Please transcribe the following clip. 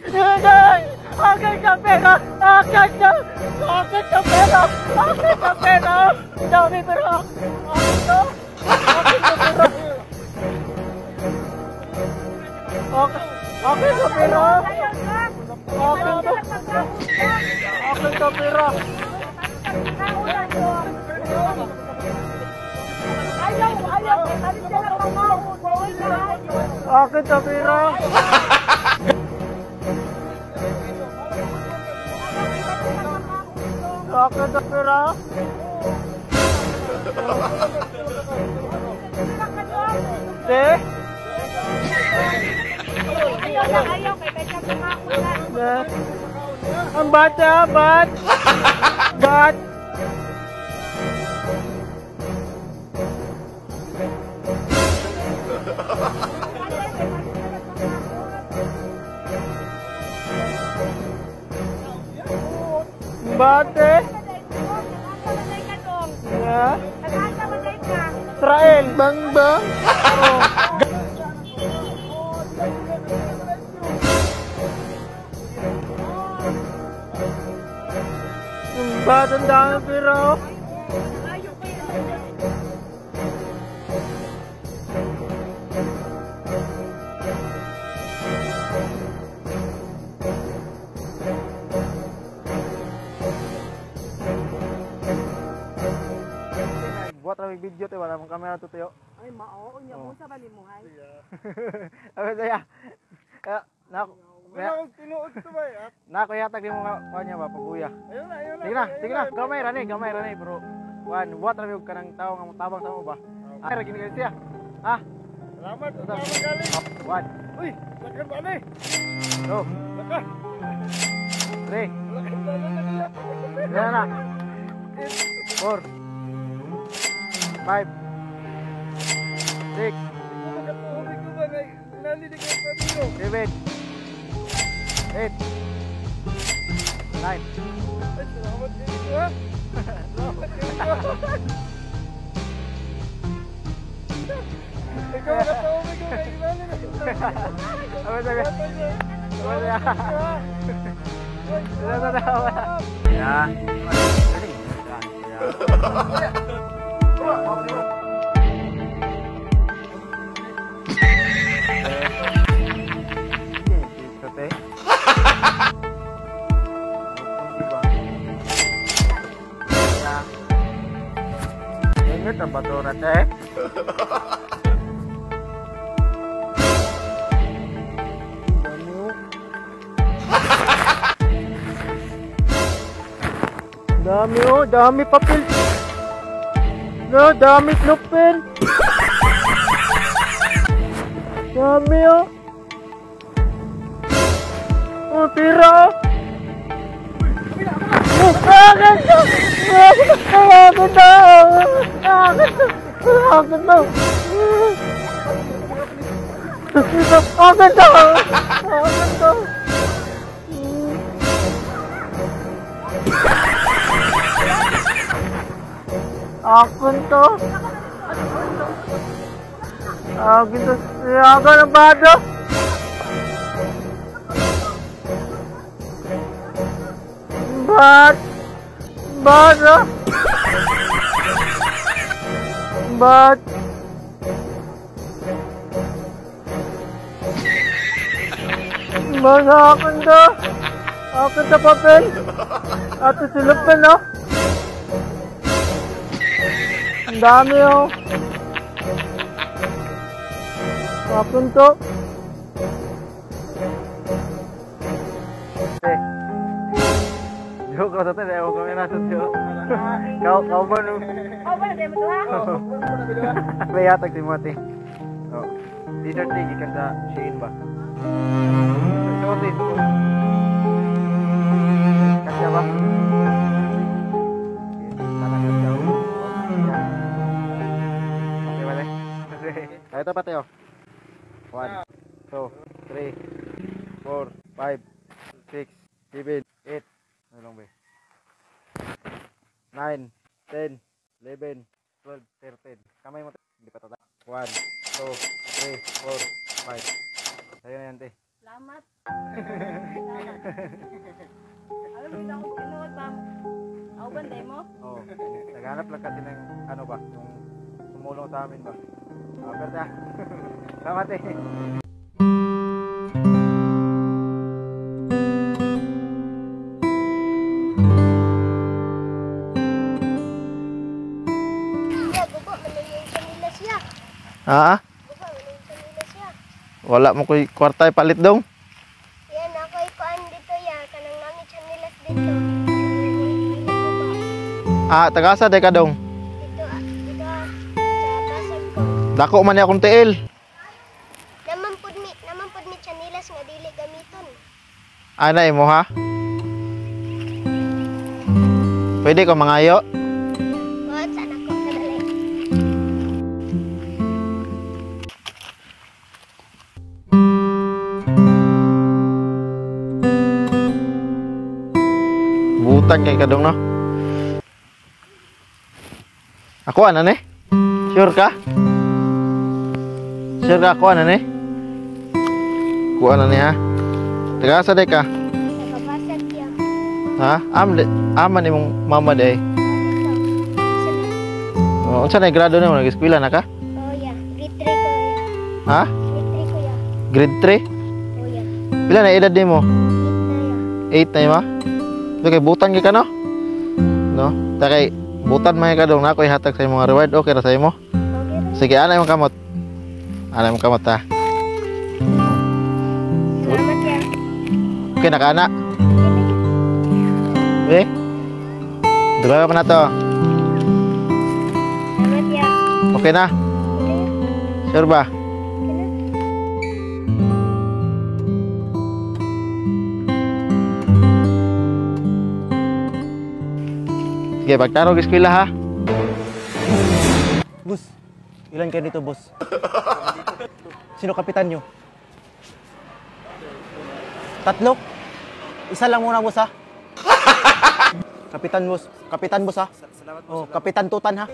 Nay! Akin sa pera! Akin sa pera! Akin sa pera! Dami pera! Akin to! Akin sa pera! Akin sa pera! Akin sa pera! Akin sa pera! Akin sa pera! Ayaw, kay Pecha kumakulan. Ang bata, bat! Bate! Ya? Israel! Bang! Ang dami pero buat raming video tayo, wala mong kamera to tayo. Ay, mao, unya mo sa balimuhay. Abi saya. Wala akong tinuod to ba ya? Nako yatag di mo kanya ba pabuya. Ayun Sige na. Gamay ra ni bro. Wan, buat raming kanang tao nga tabang sa mo ba? Ay ra gini siya. Ha? Salamat, galing. Wan. Uy, lakan ba ni? Go. Lakan. 3. Lakan. Yan na. 4. 5. 6. Makatuhuli ko ba ngay nalilig ang pamilyo? 7. 8. 9. Ay, salamat din ito ha. Salamat din ito. Ikaw makatuhuli ko ngay nalilig. Apa sabi? Ya. Ingat tempat orang teh. Dami papel. No, dami lupin. Dami oh, tira. Akun to. Akin to. Siyaga ng bado. Bad. Akin to. Akin to papel. Ato silupin no. Ang dami Akin to. Joke ko sa tayo, ayaw kami nasa tiyo. Kau ba no? Oh, wala din mo ha? May yatag si Mati. T-shirt lagi kan sa Shein ba? Suot eh, suot. Kasya ba? Talagang daw. Okay ba rin? Ay, ito pa tayo. 1, 2, 3, 4, 5, 6, 7, 8. Ano lang ba? 9, 10, 11, 12, 13. Kamay mo. Hindi pa tata. 1, 2, 3, 4, 5. Sa'yo na yan, te. Salamat. Salamat. Alam mo, ako pinuot, ma'am. Ako banday mo? Oo. Naghanap lang kasi ng ano ba, yung sumulong sa amin ba. Berta. Salamat eh. Ya, guba, malayo sa nila siya. Ha? Guba, malayo sa nila siya. Wala mo ko'y kwartay palit dong. Yan, ako ikuan dito ya. Kanang nami siya nilas dito. Ah, tagasa day ka dong. Dito, sa basag ko. Dako man ni akong tiil. Naman pud mi siya nilas nga dili gamiton. Anay mo ha? Pwede ko mangayo. What, saan ako kadali? Butan kay kadong no. Ako ana ni? Sure ka? Sure ka ako ana ni? Kuha na ni ha. Tagasa day ka. Sa basag ya. Ha? Aman ni mong mama day. Oh, unsa na grado na mo nag-eskwela na ka? Oh ya, grade 3 ko ya. Ha? Grade 3 ko ya. Grade 3? Oh ya. Pila na edad nimo? 8 na ya. 8 na ba? So kay butan gyud ka no? No? Ta kay butan man ka dong na ako ihatag sa imong reward okay ra sa imo. Okay ra. Sige ana imong kamot. Ana imong kamot ta. Salamat ya. Okay na ka ana. Eh? Duga pa na to. Salamat ya. Okay na? Sure ba? Sige, pagtarog eskwela ha. Boss, ilan kayo dito, boss? Sino kapitan nyo? 3? Isa lang muna, boss, ha? Kapitan, boss. Kapitan, boss, ha? Salamat po. Oh, Kapitan Tutan, ha?